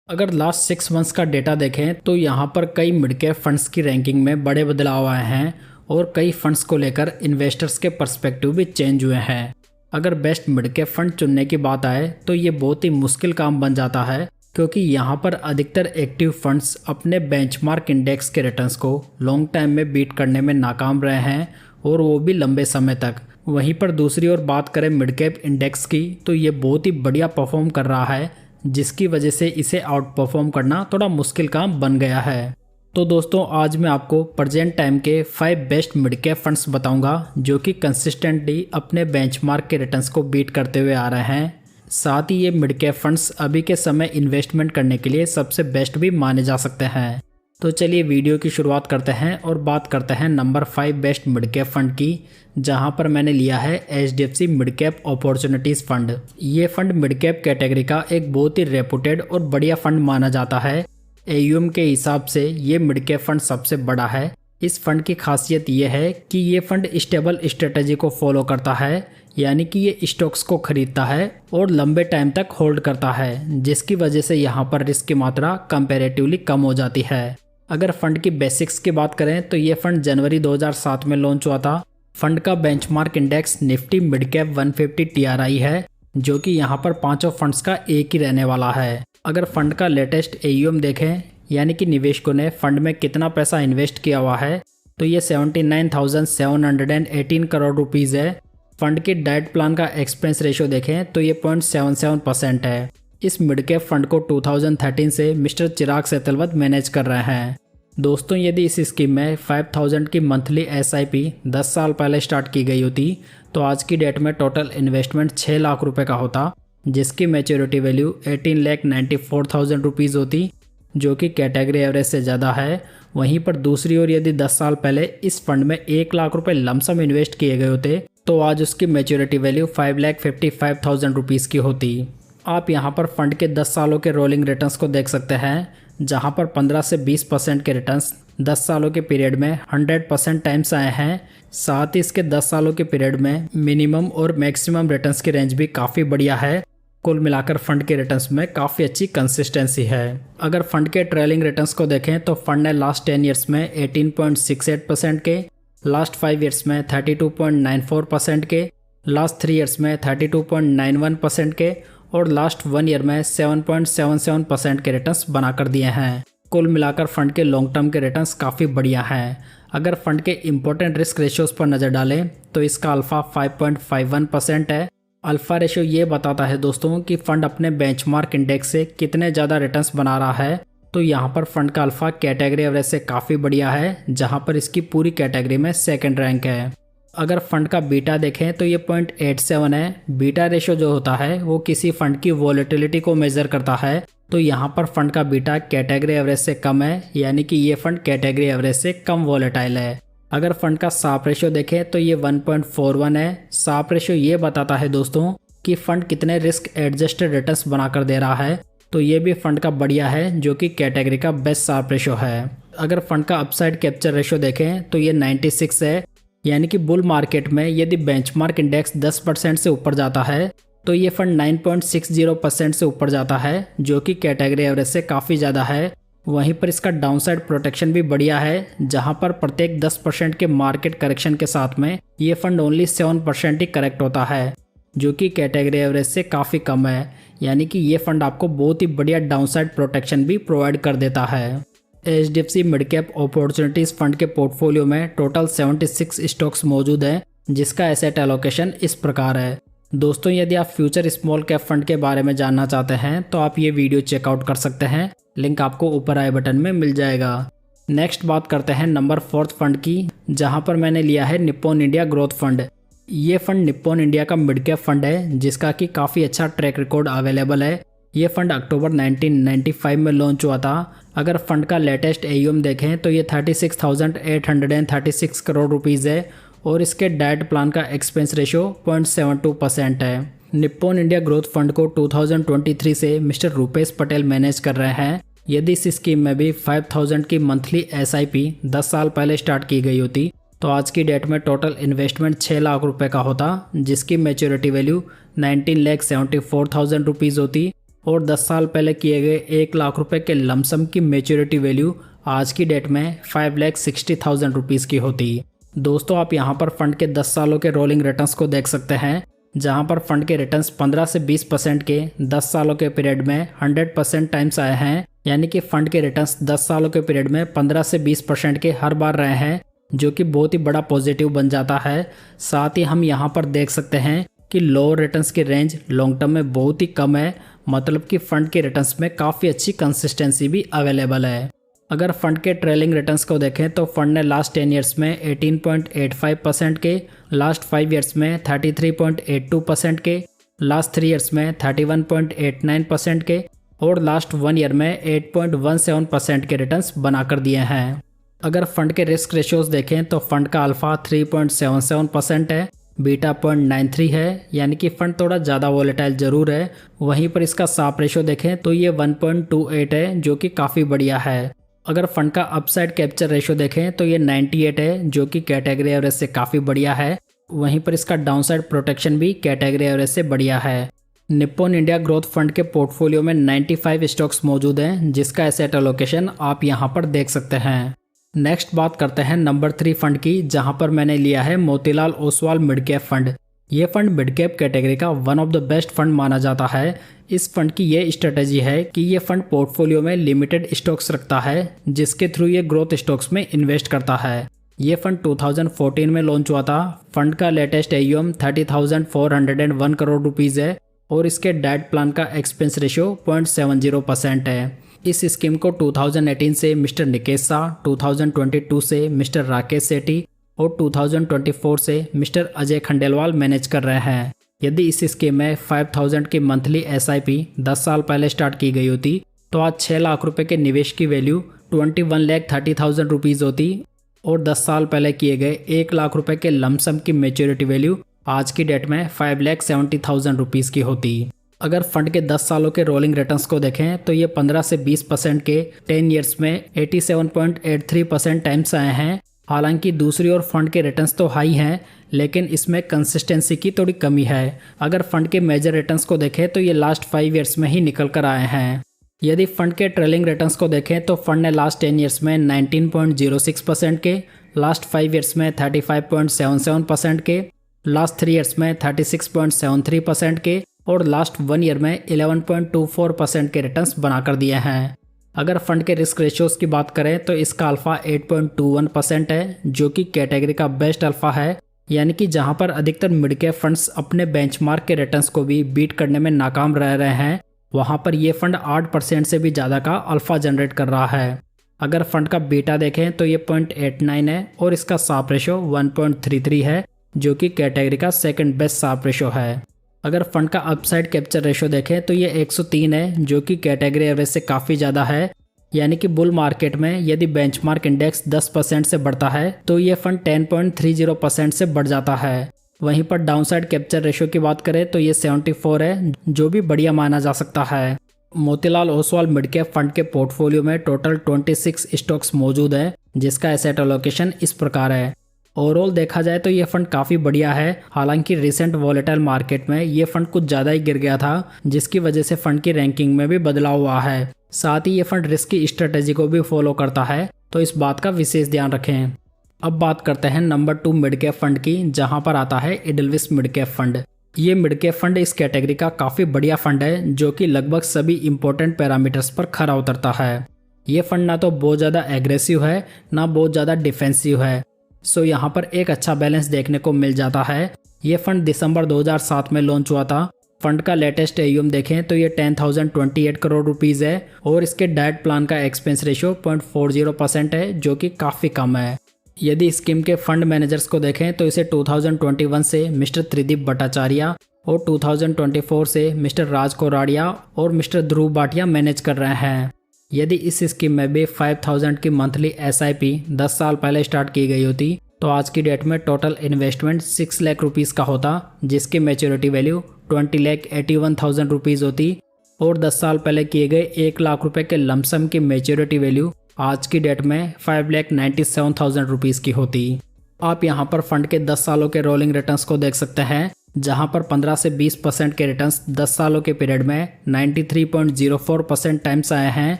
अगर last 6 months का data देखें तो यहाँ पर कई मिड कैप फंड्स की रैंकिंग में बड़े बदलाव आए हैं और कई फंड्स को लेकर इन्वेस्टर्स के पर्सपेक्टिव भी चेंज हुए हैं। अगर बेस्ट मिड कैप फंड चुनने की बात आए तो ये बहुत ही मुश्किल काम बन जाता है, क्योंकि यहाँ पर अधिकतर एक्टिव फंड्स अपने बेंचमार्क इंडेक्स के रिटर्न्स को लॉन्ग टाइम में बीट करने में नाकाम रहे हैं, और वो भी लंबे समय तक। वहीं पर दूसरी ओर बात करें मिड कैप इंडेक्स की, तो ये बहुत ही बढ़िया परफॉर्म कर रहा है, जिसकी वजह से इसे आउट परफॉर्म करना थोड़ा मुश्किल काम बन गया है। तो दोस्तों, आज मैं आपको प्रेजेंट टाइम के 5 बेस्ट मिड कैप फंड्स बताऊंगा जो कि कंसिस्टेंटली अपने बेंचमार्क के रिटर्न्स को बीट करते हुए आ रहे हैं। साथ ही ये मिड कैप फंड्स अभी के समय इन्वेस्टमेंट करने के लिए सबसे बेस्ट भी माने जा सकते हैं। तो चलिए वीडियो की शुरुआत करते हैं और बात करते हैं number 5 best mid cap fund की, जहां पर मैंने लिया है HDFC mid cap opportunities fund. ये फंड मिड कैप कैटेगरी का एक बहुत ही रेपुटेड और बढ़िया फंड माना जाता है। AUM के हिसाब से ये मिड कैप फंड सबसे बड़ा है। इस फंड की खासियत ये है कि ये फंड स्टेबल स्ट्रेटजी को फॉलो करता है, यानी कि ये स्टॉक्स को खरीदता है और लंबे टाइम तक होल्ड करता है, जिसकी वजह से यहाँ पर रिस्क की मात्रा कंपैरेटिवली कम हो जाती है। अगर फंड की बेसिक्स की बात करें तो ये फंड जनवरी 2007 में लॉन्च हुआ था। फंड का benchmark index Nifty mid cap 150 TRI है, जो कि यहाँ पर पांचों फंड्स का एक ही रहने वाला है। अगर फंड का लेटेस्ट AUM देखें, यानी कि निवेशकों ने फंड में कितना पैसा इन्वेस्ट किया हुआ है, तो ये 79,718 करोड़ रुपीज़ है। फंड की डाइट प्लान का एक्सपेंस रेशियो देखें तो ये 0.77% है। इस मिड कैप फंड को 2013 से मिस्टर चिराग सेतलवत मैनेज कर रहे हैं। दोस्तों, यदि इस स्कीम में 5000 की मंथली SIP 10 साल पहले स्टार्ट की गई होती तो आज की डेट में टोटल इन्वेस्टमेंट 6 लाख रुपए का होता, जिसकी मैच्योरिटी वैल्यू 18,94,000 रुपीज़ होती, जो कि कैटेगरी एवरेज से ज़्यादा है। वहीं पर दूसरी ओर यदि 10 साल पहले इस फंड में 1 लाख रुपए लमसम इन्वेस्ट किए गए होते तो आज उसकी मैच्योरिटी वैल्यू 5,55,000 रुपीज़ की होती। आप यहाँ पर फंड के 10 सालों के रोलिंग रिटर्न्स को देख सकते हैं, जहाँ पर 15 से 20% के रिटर्न्स 10 सालों के पीरियड में 100% टाइम्स आए हैं। साथ ही इसके 10 सालों के पीरियड में मिनिमम और मैक्सिमम रिटर्न्स की रेंज भी काफ़ी बढ़िया है। कुल मिलाकर फंड के रिटर्न्स में काफ़ी अच्छी कंसिस्टेंसी है। अगर फंड के ट्रेलिंग रिटर्न्स को देखें तो फंड ने लास्ट 10 ईयर्स में 18.68% के, लास्ट 5 ईयर्स में 32.94% के, लास्ट 3 ईयर्स में 32.91% के और लास्ट 1 ईयर में 7.77% के रिटर्न्स बनाकर दिए हैं। कुल मिलाकर फंड के लॉन्ग टर्म के रिटर्न्स काफ़ी बढ़िया हैं। अगर फंड के इंपॉर्टेंट रिस्क रेशियोज पर नज़र डालें तो इसका अल्फा 5.51% है। अल्फा रेशियो ये बताता है दोस्तों कि फंड अपने बेंचमार्क इंडेक्स से कितने ज़्यादा रिटर्न्स बना रहा है। तो यहाँ पर फंड का अल्फा कैटेगरी एवरेज से काफ़ी बढ़िया है, जहाँ पर इसकी पूरी कैटेगरी में सेकंड रैंक है। अगर फंड का बीटा देखें तो ये 0.87 है। बीटा रेशियो जो होता है वो किसी फंड की वॉलेटिलिटी को मेजर करता है। तो यहाँ पर फंड का बीटा कैटेगरी एवरेज से कम है, यानी कि ये फंड कैटेगरी एवरेज से कम वॉलेटाइल है। अगर फंड का साप रेशियो देखें तो ये 1.41 है। साप रेशियो ये बताता है दोस्तों कि फंड कितने रिस्क एडजस्टेड रिटर्न्स बनाकर दे रहा है। तो ये भी फंड का बढ़िया है, जो कि कैटेगरी का बेस्ट साप रेशियो है। अगर फंड का अपसाइड कैप्चर रेशियो देखें तो ये 96 है, यानी कि बुल मार्केट में यदि बेंचमार्क इंडेक्स 10% से ऊपर जाता है तो ये फंड 9.60% से ऊपर जाता है, जो कि कैटेगरी एवरेज से काफ़ी ज़्यादा है। वहीं पर इसका डाउनसाइड प्रोटेक्शन भी बढ़िया है, जहां पर प्रत्येक 10% के मार्केट करेक्शन के साथ में ये फंड ओनली 7% ही करेक्ट होता है, जो कि कैटेगरी एवरेज से काफ़ी कम है। यानी कि ये फंड आपको बहुत ही बढ़िया डाउनसाइड प्रोटेक्शन भी प्रोवाइड कर देता है। HDFC mid cap opportunities fund के पोर्टफोलियो में टोटल 76 स्टॉक्स मौजूद हैं, जिसका एसेट एलोकेशन इस प्रकार है। दोस्तों, यदि आप फ्यूचर स्मॉल कैप फंड के बारे में जानना चाहते हैं तो आप ये वीडियो चेकआउट कर सकते हैं, लिंक आपको ऊपर आई बटन में मिल जाएगा। नेक्स्ट बात करते हैं नंबर 4 फंड की, जहां पर मैंने लिया है निप्पॉन इंडिया ग्रोथ फंड। ये फंड निप्पॉन इंडिया का मिड कैप फंड है, जिसका कि काफ़ी अच्छा ट्रैक रिकॉर्ड अवेलेबल है। ये फंड अक्टूबर 1995 में लॉन्च हुआ था। अगर फंड का लेटेस्ट AUM देखें तो ये 36,836 करोड़ रुपीज़ है और इसके डाइट प्लान का एक्सपेंस रेशियो 0.72% है। निप्पॉन इंडिया ग्रोथ फंड को 2023 से मिस्टर रुपेश पटेल मैनेज कर रहे हैं। यदि इस स्कीम में भी 5000 की मंथली SIP 10 साल पहले स्टार्ट की गई होती तो आज की डेट में टोटल इन्वेस्टमेंट 6 लाख रुपए का होता, जिसकी मैच्योरिटी वैल्यू 19,74,000 रुपीज़ होती। और 10 साल पहले किए गए 1 लाख रुपए के लमसम की मेच्योरिटी वैल्यू आज की डेट में 5,60,000 रुपीज़ की होती। दोस्तों आप यहाँ पर फंड के 10 सालों के रोलिंग रिटर्न्स को देख सकते हैं, जहाँ पर फंड के रिटर्न्स 15 से 20% के 10 सालों के पीरियड में 100% टाइम्स आए हैं। यानी कि फंड के रिटर्न्स 10 सालों के पीरियड में 15 से 20% के हर बार रहे हैं, जो कि बहुत ही बड़ा पॉजिटिव बन जाता है। साथ ही हम यहाँ पर देख सकते हैं कि लोअर रिटर्न्स की रेंज लॉन्ग टर्म में बहुत ही कम है, मतलब कि फंड के रिटर्न्स में काफ़ी अच्छी कंसिस्टेंसी भी अवेलेबल है। अगर फंड के ट्रेलिंग रिटर्न्स को देखें तो फंड ने लास्ट 10 ईयर्स में 18.85% के, लास्ट 5 ईयर्स में 33.82% के, लास्ट 3 ईयर्स में 31.89% के और लास्ट 1 ईयर में 8.17% के रिटर्न्स बनाकर दिए हैं। अगर फंड के रिस्क रेशियोज देखें तो फंड का अल्फा 3.77% है, बीटा 0.93 है, यानी कि फंड थोड़ा ज़्यादा वॉलेटाइल जरूर है। वहीं पर इसका साप रेशियो देखें तो ये 1.28 है, जो कि काफ़ी बढ़िया है। अगर फंड का अपसाइड कैप्चर रेशियो देखें तो ये 98 है, जो कि कैटेगरी एवरेज से काफ़ी बढ़िया है। वहीं पर इसका डाउनसाइड प्रोटेक्शन भी कैटेगरी एवरेज से बढ़िया है। निप्पॉन इंडिया ग्रोथ फंड के पोर्टफोलियो में 95 स्टॉक्स मौजूद हैं, जिसका एसेट एलोकेशन आप यहाँ पर देख सकते हैं। नेक्स्ट बात करते हैं नंबर 3 फंड की, जहां पर मैंने लिया है Motilal Oswal mid cap fund. ये फंड मिड कैप कैटेगरी का one of the best fund माना जाता है। इस फंड की ये स्ट्रेटेजी है कि ये फंड पोर्टफोलियो में लिमिटेड स्टॉक्स रखता है, जिसके थ्रू ये ग्रोथ स्टॉक्स में इन्वेस्ट करता है। ये फंड 2014 में लॉन्च हुआ था। फंड का लेटेस्ट AUM 30,401 करोड़ रुपीज़ है और इसके डेट प्लान का एक्सपेंस रेशियो 0.70% है। इस स्कीम को 2018 से मिस्टर निकेश शाह, 2022 से मिस्टर राकेश सेठी और 2024 से मिस्टर अजय खंडेलवाल मैनेज कर रहे हैं। यदि इस स्कीम में 5,000 की मंथली SIP 10 साल पहले स्टार्ट की गई होती तो आज 6 लाख रुपए के निवेश की वैल्यू 21,30,000 रुपीज़ होती और 10 साल पहले किए गए 1 लाख रुपए के लमसम की मेच्योरिटी वैल्यू आज की डेट में 5,70,000 रुपीज़ की होती। अगर फंड के 10 सालों के रोलिंग रिटर्न्स को देखें तो ये 15 से 20% के 10 ईयर्स में 87.83% टाइम्स आए हैं। हालांकि दूसरी ओर फंड के रिटर्न्स तो हाई हैं, लेकिन इसमें कंसिस्टेंसी की थोड़ी कमी है। अगर फंड के मेजर रिटर्न्स को देखें तो ये लास्ट 5 ईयर्स में ही निकल कर आए हैं। यदि फंड के ट्रेलिंग रिटर्न्स को देखें तो फंड ने लास्ट 10 ईयर्स में 19.06% के, लास्ट 5 ईयर्स में 35.77% के, लास्ट 3 ईयर्स में 36.73% के और लास्ट 1 ईयर में 11.24% के रिटर्न्स बनाकर दिए हैं। अगर फंड के रिस्क रेशियोज की बात करें तो इसका अल्फा 8.21% है, जो कि कैटेगरी का बेस्ट अल्फा है। यानी कि जहां पर अधिकतर मिड कैप फंड्स अपने बेंचमार्क के रिटर्न्स को भी बीट करने में नाकाम रह रहे हैं, वहां पर यह फंड 8% से भी ज़्यादा का अल्फा जनरेट कर रहा है। अगर फंड का बीटा देखें तो ये 0.89 है और इसका साप रेशियो 1.33 है, जो कि कैटेगरी का सेकंड बेस्ट साप रेशियो है। अगर फंड का अपसाइड कैप्चर रेशियो देखें तो ये 103 है, जो कि कैटेगरी एवरेज से काफ़ी ज़्यादा है। यानी कि बुल मार्केट में यदि बेंचमार्क इंडेक्स 10% से बढ़ता है तो ये फंड 10.30% से बढ़ जाता है। वहीं पर डाउनसाइड कैप्चर रेशियो की बात करें तो ये 74 है, जो भी बढ़िया माना जा सकता है। Motilal Oswal mid cap fund के पोर्टफोलियो में टोटल 26 स्टॉक्स मौजूद है, जिसका एसेट एलोकेशन इस प्रकार है। ओवरऑल देखा जाए तो ये फंड काफ़ी बढ़िया है। हालांकि रिसेंट वॉलेटाइल मार्केट में ये फंड कुछ ज़्यादा ही गिर गया था, जिसकी वजह से फंड की रैंकिंग में भी बदलाव हुआ है। साथ ही ये फंड रिस्क की स्ट्रेटेजी को भी फॉलो करता है, तो इस बात का विशेष ध्यान रखें। अब बात करते हैं नंबर 2 मिड कैप फंड की, जहां पर आता है एडलविस मिड कैप फंड। ये मिड कैप फंड इस कैटेगरी का काफ़ी बढ़िया फंड है, जो कि लगभग सभी इंपॉर्टेंट पैरामीटर्स पर खरा उतरता है। ये फंड ना तो बहुत ज़्यादा एग्रेसिव है, ना बहुत ज़्यादा डिफेंसिव है। सो यहाँ पर एक अच्छा बैलेंस देखने को मिल जाता है। ये फंड दिसंबर 2007 में लॉन्च हुआ था। फंड का लेटेस्ट AUM देखें तो ये 10,028 करोड़ रुपीज़ है और इसके डाइट प्लान का एक्सपेंस रेशियो 0.40% है, जो कि काफ़ी कम है। यदि स्कीम के फंड मैनेजर्स को देखें तो इसे 2021 से मिस्टर त्रिदीप भट्टाचार्य और 2024 से मिस्टर राज कोराडिया और मिस्टर ध्रुव भाटिया मैनेज कर रहे हैं। यदि इस स्कीम में भी 5,000 की मंथली SIP 10 साल पहले स्टार्ट की गई होती तो आज की डेट में टोटल इन्वेस्टमेंट 6 लाख रुपीज़ का होता, जिसकी मैच्योरिटी वैल्यू 20,81,000 रुपीज़ होती और 10 साल पहले किए गए 1 लाख रुपए के लमसम की मैच्योरिटी वैल्यू आज की डेट में 5,97,000 रुपीज़ की होती। आप यहाँ पर फंड के 10 सालों के रोलिंग रिटर्न्स को देख सकते हैं। जहां पर 15 से 20% के रिटर्न्स 10 सालों के पीरियड में 93.04% टाइम्स आए हैं।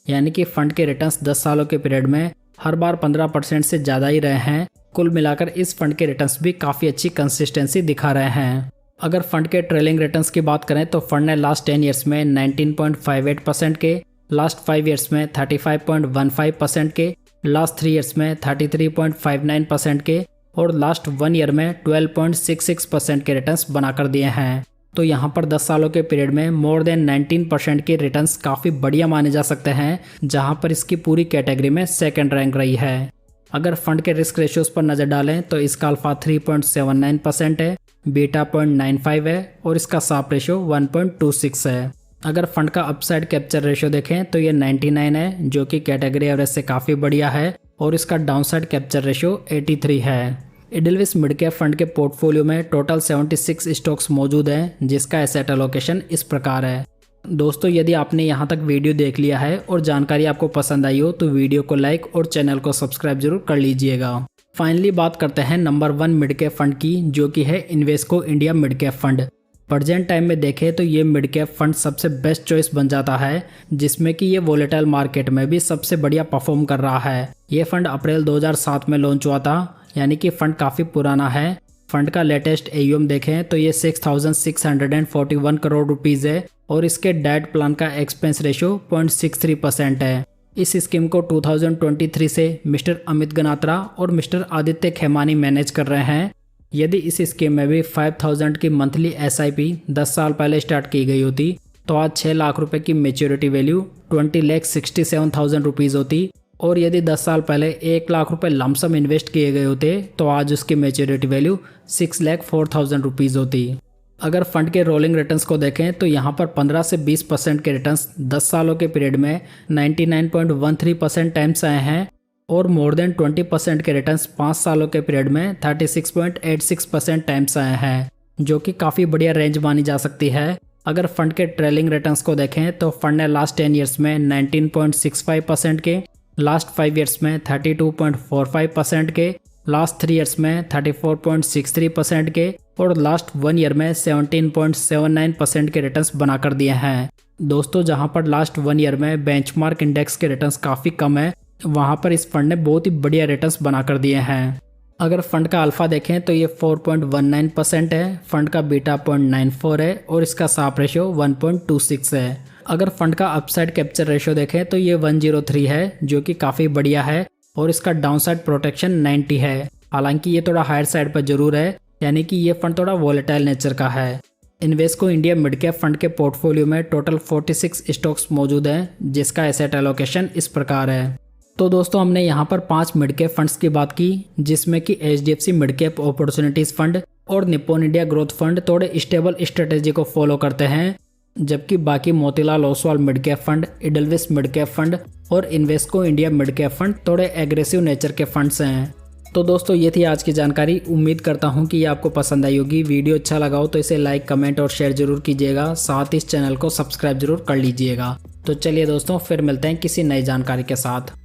यानी कि फंड के रिटर्न्स 10 सालों के पीरियड में हर बार 15% से ज़्यादा ही रहे हैं। कुल मिलाकर इस फंड के रिटर्न्स भी काफ़ी अच्छी कंसिस्टेंसी दिखा रहे हैं। अगर फंड के ट्रेलिंग रिटर्न्स की बात करें तो फंड ने लास्ट 10 ईयर्स में 19.58% के, लास्ट 5 ईयर्स में 35.15% के, लास्ट 3 ईयर्स में 33.59% के और लास्ट 1 ईयर में 12.66% के रिटर्न्स बनाकर दिए हैं। तो यहाँ पर 10 सालों के पीरियड में मोर देन 19% के रिटर्न्स काफ़ी बढ़िया माने जा सकते हैं, जहाँ पर इसकी पूरी कैटेगरी में सेकंड रैंक रही है। अगर फंड के रिस्क रेशियोज पर नज़र डालें तो इसका अल्फा 3.79% है, बीटा 0.95 है और इसका साप रेशियो 1.26 है। अगर फंड का अपसाइड कैप्चर रेशियो देखें तो ये 99 है, जो कि कैटेगरी एवरेज से काफ़ी बढ़िया है और इसका डाउनसाइड कैप्चर रेशियो 83 है। एडलविस मिड कैप फंड के पोर्टफोलियो में टोटल 76 स्टॉक्स मौजूद हैं, जिसका एसेट एलोकेशन इस प्रकार है। दोस्तों, यदि आपने यहाँ तक वीडियो देख लिया है और जानकारी आपको पसंद आई हो तो वीडियो को लाइक और चैनल को सब्सक्राइब जरूर कर लीजिएगा। फाइनली बात करते हैं नंबर 1 मिड कैप फंड की, जो कि है Invesco India mid cap fund. Present time में देखें तो ये मिड कैप फंड सबसे बेस्ट चॉइस बन जाता है, जिसमें कि ये वोलेटाइल मार्केट में भी सबसे बढ़िया परफॉर्म कर रहा है। ये फंड अप्रैल 2007 में लॉन्च हुआ था, यानी कि फंड काफ़ी पुराना है। फंड का लेटेस्ट AUM देखें तो ये 6,641 करोड़ रुपीज़ है और इसके डाइट प्लान का एक्सपेंस रेशियो 0.63% है। इस स्कीम को 2023 से मिस्टर अमित गनात्रा और मिस्टर आदित्य खेमानी मैनेज कर रहे हैं। यदि इस स्कीम में भी 5,000 की मंथली SIP 10 साल पहले स्टार्ट की गई होती तो आज 6 लाख रुपए की मेच्योरिटी वैल्यू 20,67,000 रुपीज़ होती, और यदि 10 साल पहले 1 लाख रुपए लमसम इन्वेस्ट किए गए होते तो आज उसकी मेच्योरिटी वैल्यू 6,04,000 रुपीज़ होती। अगर फंड के रोलिंग रिटर्न्स को देखें तो यहाँ पर 15 से 20% के रिटर्न्स 10 सालों के पीरियड में 99.13% टाइम्स आए हैं और मोर देन 20% के रिटर्न्स 5 सालों के पीरियड में 36.86% टाइम्स आए हैं, जो कि काफ़ी बढ़िया रेंज मानी जा सकती है। अगर फंड के ट्रेलिंग रिटर्न्स को देखें तो फंड ने लास्ट 10 ईयर्स में 19.65% के, लास्ट 5 ईयर्स में 32.45% के, लास्ट 3 ईयर्स में 34.63% के और लास्ट 1 ईयर में 17.79% के रिटर्न्स बनाकर दिए हैं। दोस्तों, जहां पर लास्ट 1 ईयर में बेंचमार्क इंडेक्स के रिटर्न्स काफ़ी कम है, वहां पर इस फंड ने बहुत ही बढ़िया रिटर्न्स बनाकर दिए हैं। अगर फंड का अल्फा देखें तो ये 4.19% है, फंड का बीटा 0.94 है और इसका साप रेशियो 1.26 है। अगर फंड का अपसाइड कैप्चर रेशियो देखें तो ये 103 है, जो कि काफ़ी बढ़िया है और इसका डाउनसाइड प्रोटेक्शन 90 है। हालांकि ये थोड़ा हायर साइड पर जरूर है, यानी कि ये फंड थोड़ा वोलेटाइल नेचर का है। Invesco India mid cap fund के पोर्टफोलियो में टोटल 46 स्टॉक्स मौजूद हैं, जिसका एसेट एलोकेशन इस प्रकार है। तो दोस्तों, हमने यहाँ पर 5 मिड कैप फंड्स की बात की, जिसमें कि HDFC mid cap opportunities fund और निप्पॉन इंडिया ग्रोथ फंड थोड़े स्टेबल स्ट्रेटेजी को फॉलो करते हैं, जबकि बाकी Motilal Oswal mid cap fund, Edelweiss mid cap fund और Invesco India mid cap fund थोड़े एग्रेसिव नेचर के फंड्स हैं। तो दोस्तों, ये थी आज की जानकारी। उम्मीद करता हूँ कि ये आपको पसंद आई होगी। वीडियो अच्छा लगा हो तो इसे लाइक, कमेंट और शेयर जरूर कीजिएगा। साथ ही इस चैनल को सब्सक्राइब जरूर कर लीजिएगा। तो चलिए दोस्तों, फिर मिलते हैं किसी नई जानकारी के साथ।